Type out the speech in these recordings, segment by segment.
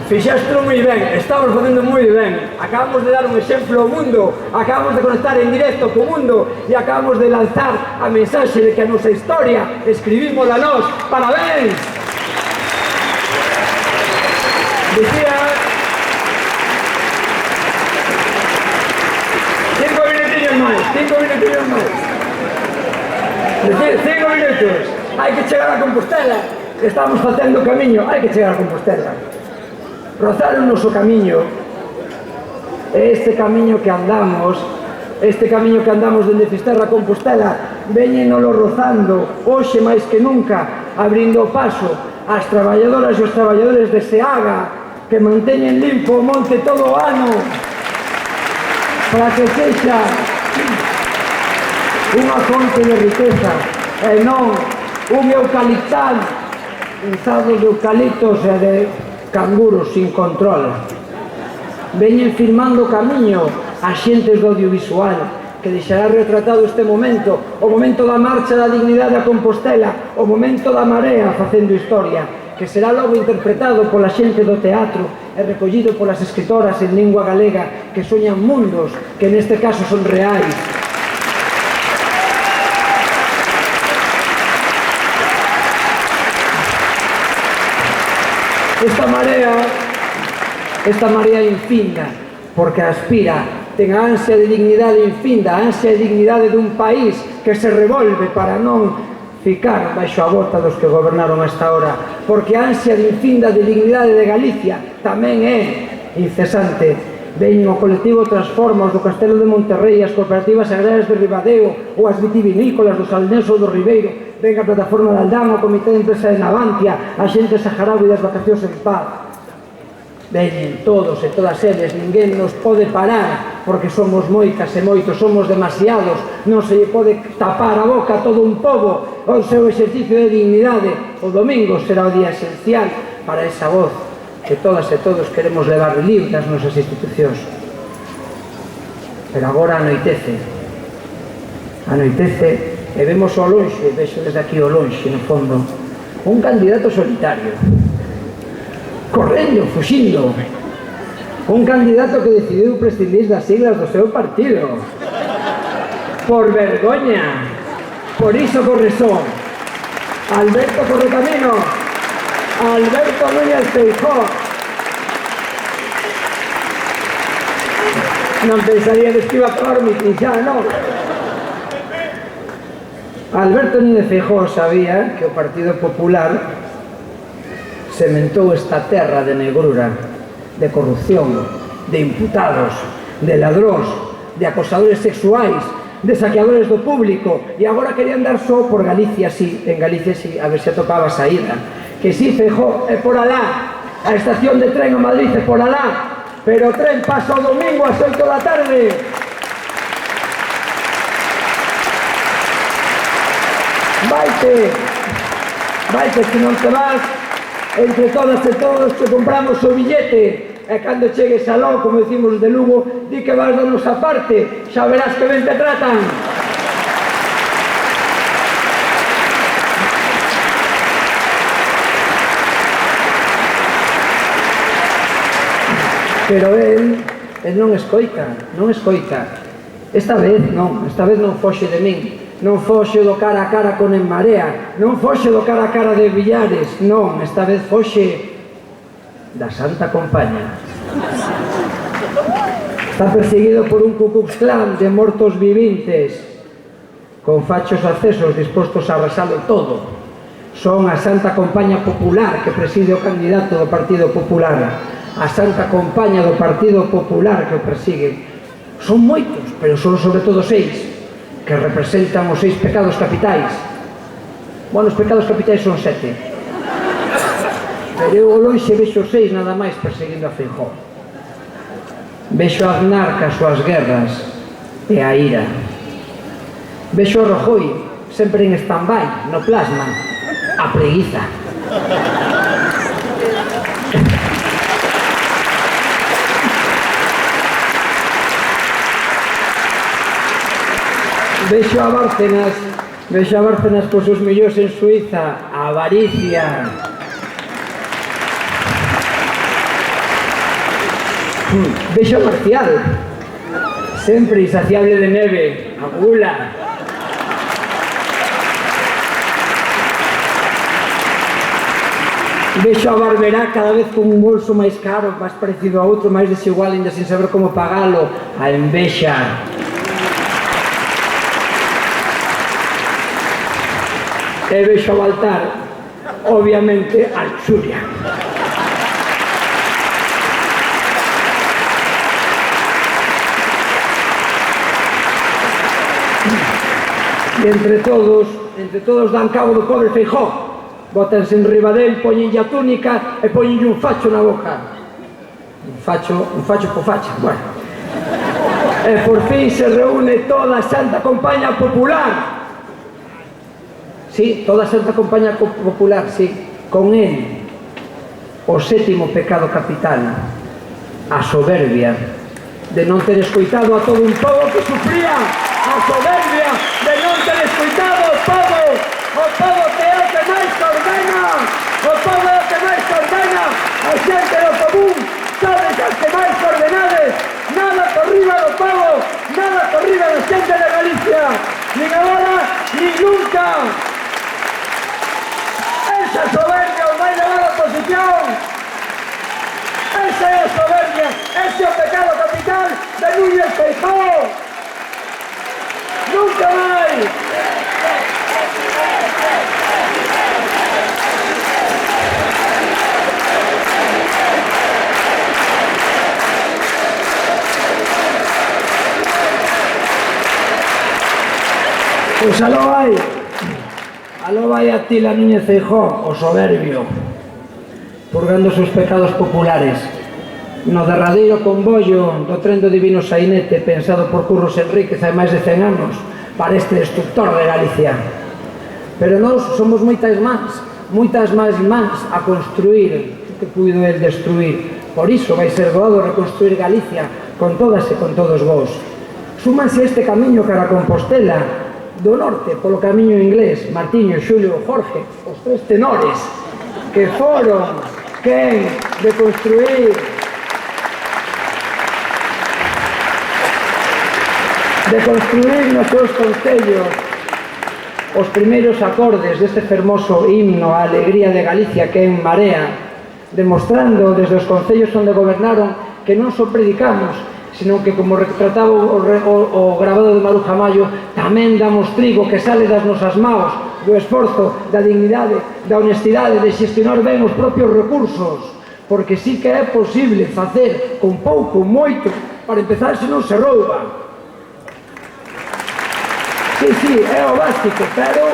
Fixástelo moi ben, estamos facendo moi ben. Acabamos de dar un exemplo ao mundo, acabamos de conectar en directo co mundo e acabamos de lanzar a mensaxe de que a nosa historia escribímola nós. Parabéns! Dicía... 5 minutillos máis. 5 minutos. Hai que chegar a Compostela. Estamos facendo o camiño, hai que chegar a Compostela. Rozar o noso camiño, este camiño que andamos dende Fisterra a Compostela, veñenolo rozando, hoxe máis que nunca, abrindo o paso ás traballadoras e os traballadores de Seaga, que manteñen limpo o monte todo o ano, para que sexa unha fonte de riqueza, e non un eucaliptal, usados de eucaliptos e de canguros sin control. Veñen firmando camiño a xentes do audiovisual que deixará retratado este momento, o momento da marcha da dignidade a Compostela, o momento da marea facendo historia, que será logo interpretado pola xente do teatro e recollido polas escritoras en lingua galega que soñan mundos que neste caso son reais. Esta marea infinda, porque aspira, ten a ansia de dignidade infinda, a ansia de dignidade dun país que se revolve para non ficar baixo a bota dos que gobernaron hasta ahora, porque a ansia de infinda de dignidade de Galicia tamén é incesante. Veñen o colectivo Transforma, os do Castelo de Monterrey, as cooperativas agrarias de Ribadeo ou as vitivinícolas do Salneso ou do Ribeiro, ven a plataforma de Aldán, o comité de empresa de Navantia, a xente saharaui das vacacións en paz. Veñen todos e todas eles, ninguén nos pode parar, porque somos moitas e moitos, somos demasiados, non se lle pode tapar a boca a todo un pobo o seu exercicio de dignidade. O domingo será o día esencial para esa voz que todas e todos queremos levar libre das nosas institucións. Pero agora anoitece e vemos ao lonxe, vexo desde aquí ao lonxe, no fondo, un candidato solitario, correndo, fuxindo, un candidato que decidiu prescindir das siglas do seu partido, por vergoña, por iso corresó, Alberto Correcamino, Alberto Núñez Feijóo. Non pensaríades que iba a acabar o mitin xa, non? Alberto Núñez Feijóo sabía que o Partido Popular sementou esta terra de negrura, de corrupción, de imputados, de ladróns, de acosadores sexuais, de saqueadores do público, e agora querían dar só por Galicia, sí, en Galicia sí, a ver se atopaba a saída. Que sí, Feijóo, é por alá, a estación de tren a Madrid é por alá, pero o tren pasa o domingo ás 8 da tarde. Vaite, que non te vas, entre todas e todos que compramos o billete, e cando chegues aló, como decimos de Lugo, di que vas da nosa parte, xa verás que ben te tratan. Pero el non escoita. Esta vez non foxe de min, non foxe do cara a cara con En Marea, non foxe do cara a cara de Villares, non, esta vez foxe da Santa Compaña. Está perseguido por un Ku Klux Klan de mortos vivintes, con fachos accesos dispostos a arrasalo todo. Son a Santa Compaña Popular que preside o candidato do Partido Popular, a Santa Compaña do Partido Popular que o persigue. Son moitos, pero son sobre todo 6, que representan os 6 pecados capitais. Bueno, os pecados capitais son 7. Pero eu ao lonxe vexo 6 nada máis perseguindo a Feijóo. Vexo a Aznar cas súas guerras e a ira. Vexo a Rajoy sempre en stand-by, no plasma, a preguiza. Vexo a Bárcenas cos seus millóns en Suiza, a avaricia. Vexo a Marcial, sempre insaciable de neve, a gula. Vexo a Barberá cada vez con un bolso máis caro, máis parecido a outro, máis desigual, ainda sin saber como pagalo, a envexa. E vexo a Baltar, obviamente, a luxuria. E entre todos dan cabo do pobre Feijóo. Bótanse en riba del, poñenlle a túnica e poñenlle un facho na boca. Un facho po facha, bueno. E por fin se reúne toda a Santa Compaña Popular. Sí, toda a Santa Compaña Popular, sí. Con él, o sétimo pecado capital, a soberbia de non ter escoitado a todo un pobo que sufría, a soberbia de non ter escoitado o pobo que é o que máis ordena, o pobo é o que máis ordena, a xente do común, sodes as que máis ordenades, nada por riba do pobo, nada por riba da xente de Galicia, nin agora, nin nunca. Esa soberbia os vai levar a oposición, esa é a soberbia, ese é o pecado capital de Núñez Feijóo, nunca máis. Pois aló vai a Tila Núñez Feijóo, o soberbio, purgando os seus pecados populares, no derradeiro convoio do tren do Divino Sainete pensado por Curros Enríquez hai máis de 100 anos para este destructor de Galicia. Pero nós somos moitas máis mans a construir que puido el destruir. Por iso vai ser doado reconstruir Galicia con todas e con todos vós. Súmanse este camiño cara a Compostela, do norte, polo camiño inglés, Martiño, Xulio, Jorge, os tres tenores, que foron quen de construir nos seus concellos os primeiros acordes deste fermoso himno á alegría de Galicia que é En Marea, demostrando desde os concellos onde gobernaron que non só predicamos, sino que, como retrataba o grabado de Maruja Mayo, tamén damos trigo que sale das nosas maos, do esforzo, da dignidade, da honestidade, de xestionar ben os propios recursos, porque sí que é posible facer con pouco, moito, para empezar se non se rouba. Sí, é o básico, pero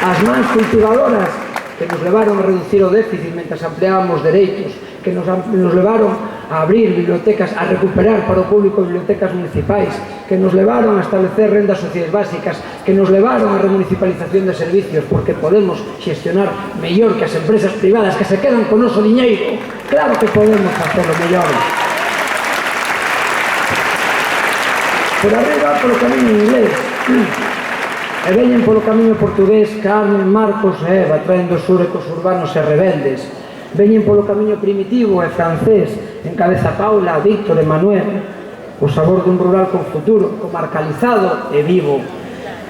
as mans cultivadoras que nos levaron a reducir o déficit mentre ampliábamos dereitos, que nos levaron a abrir bibliotecas, a recuperar para o público bibliotecas municipais, que nos levaron a establecer rendas sociais básicas, que nos levaron a remunicipalización de servicios, porque podemos xestionar mellor que as empresas privadas que se quedan con noso diñeiro. Claro que podemos hacerlo mellor. Por arriba, polo camiño inglés, e veñen polo camiño portugués Carmen, Marcos e Eva, traendo os súrecos urbanos e rebeldes. Veñen polo camiño primitivo e francés, en Cabeza Paula, Víctor e Manuel, o sabor dun rural con futuro, comarcalizado e vivo.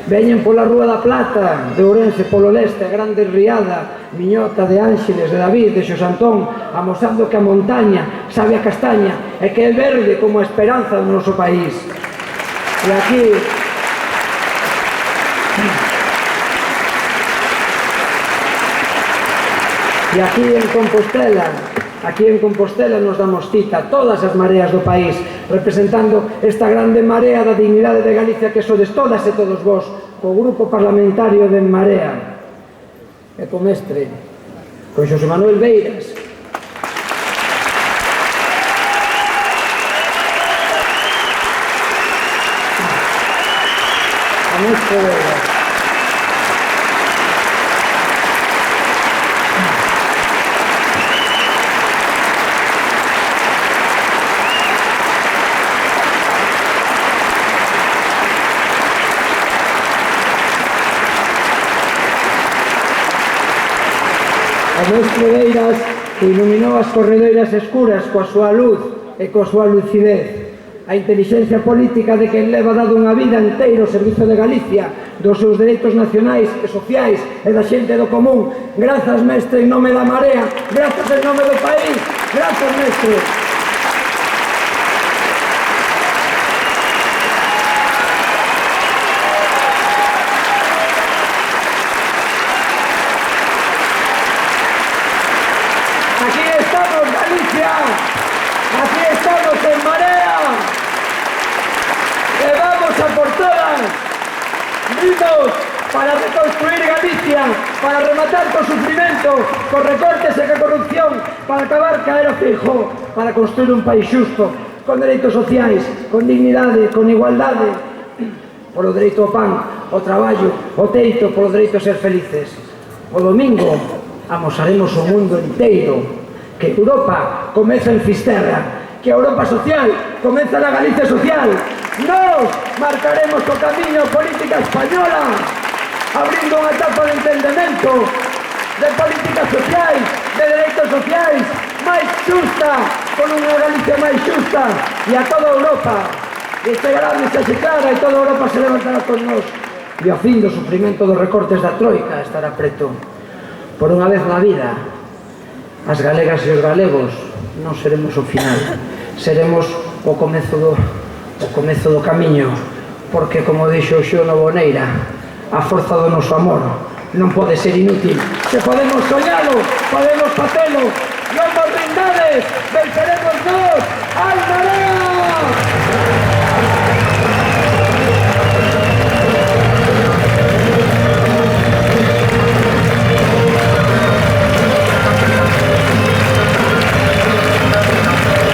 Veñen pola Rúa da Plata, de Ourense polo leste, Grande Riada, Miñota, de Ángeles, de David, de Xosantón, amosando que a montaña sabe a castaña e que é verde como a esperanza do noso país. E aquí en Compostela nos damos cita todas as mareas do país, representando esta grande marea da dignidade de Galicia que sodes todas e todos vós, co grupo parlamentario de En Marea, e co mestre, con Xosé Manuel Beiras. A mestre Beiras. A mestre Beiras, que iluminou as corredoiras escuras coa súa luz e coa súa lucidez. A inteligencia política de quen leva dado unha vida inteira ao servizo de Galicia, dos seus dereitos nacionais e sociais e da xente do común. Grazas, mestre, en nome da Marea, grazas en nome do país, grazas, mestre. Aquí estamos, Galicia, aquí estamos en Marea, e vamos a por todas. Vimos para reconstruir Galicia, para rematar co sufrimento, cos recortes e ca corrupción, para acabar caer o fijo, para construir un país xusto, con dereitos sociais, con dignidade, con igualdade, polo dereito ao pan, ao traballo, ao teito, polo dereito a ser felices. O domingo amosaremos o mundo inteiro que Europa comeza en Fisterra, que a Europa social comeza na Galicia social. Nós marcaremos o camiño a política española, abrindo unha etapa de entendemento, de políticas sociais, de dereitos sociais, máis xusta, con unha Galicia máis xusta, e a toda Europa. E chegará a mensaxe clara e toda Europa se levantará con nós. E ao fin do sufrimento dos recortes da Troika estará preto. Por unha vez na vida, as galegas e os galegos non seremos o final, seremos o comezo do camiño, porque, como dixo o Xio Novoneira, a forza do noso amor non pode ser inútil. Se podemos soñalo, podemos facelo. Non vos rindades, venceremos nós. ¡Ai, Marea!